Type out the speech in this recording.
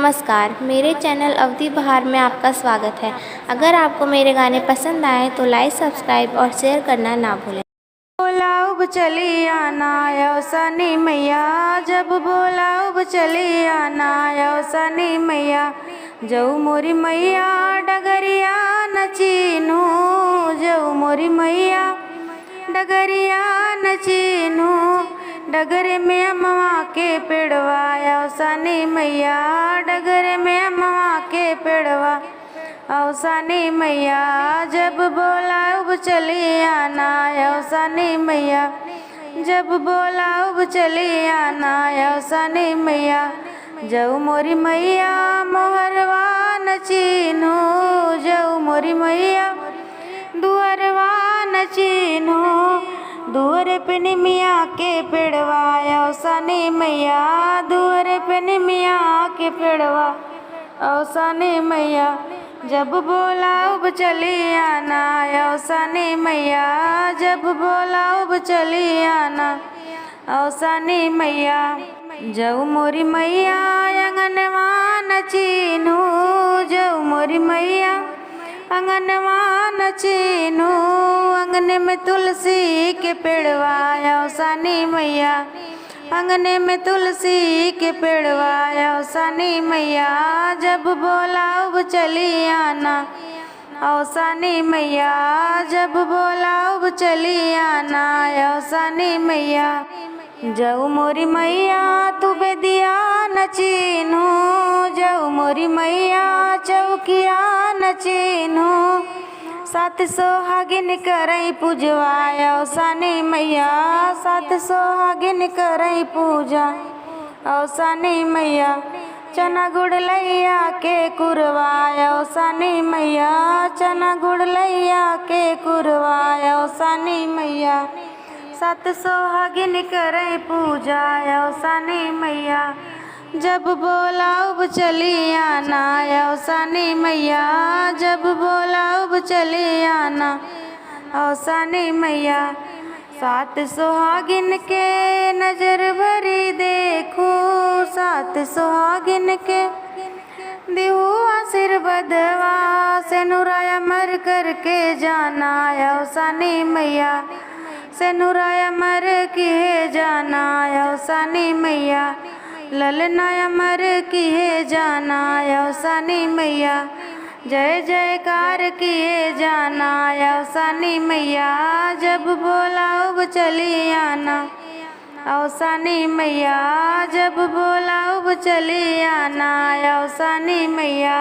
नमस्कार, मेरे चैनल अवधि बहार में आपका स्वागत है। अगर आपको मेरे गाने पसंद आए तो लाइक, सब्सक्राइब और शेयर करना ना भूलें। बोला उब चली आना सनी मैया, जब बोला उब चली आना सनी मैया। जऊ मोरी मैया डगरिया नचीनू, जऊ मोरी मैया डगरिया नचीनू। डगरे में अम्मा के पेड़वा सनी मैया, डगरे में अम्मा के पेड़वा सनी मैया। जब बोला उब चली आना सनी मैया, जब बोला उब चली आना सनी मैया। जऊ मोरी मैया मोहरवा नचीनू, जऊ मोरी मैया दुअरवा नचीनू। दुअरे पे निमिया के पेड़वा सनी मैया, दुअरे पे निमिया के पेड़वा सनी मैया। जब बोला उब चली आना सनी मैया, जब बोला उब चली आना सनी मैया। जऊ मोरी मैया अंगनवा नचीनू, जऊ मोरी मैया अंगनवा नचीनू। अंगने में तुलसी के पेड़वा सनी मैया, अंगने में तुलसी के पेड़वा सनी मैया। जब बोला उब चली आना सनी मैया, जब बोला उब चली आना सनी मैया। जऊ मोरी मैया तू बेदिया नचीनू, जऊ मोरी मैया चौकिया नचीनू। सात सोहागिन करई पूजवा सनी मैया, सात सोहागिन करई पूजा सनी मैया। चना गुड़ लैया के कुरवा सनी मैया, चना गुड़ लैया के कुरवा सनी मैया। सात सोहागिन करई पूजा सनी मैया। जब बोला उब चली आना सनी मैया, जब बोला उब चली आना सनी मैया। सात सुहागिन के नजर भरी देखो, सात सुहागिन के दिहु आशीर्वादवा से नुराया मर करके जाना सनी मैया, से नुराया मर किए जाना सनी मैया। ललनाया मर किए जाना सनी मैया, जय जयकार किए जाना सनी मैया। जब बोला उब चली आना सनी मैया, जब बोला उब चली आना सनी मैया।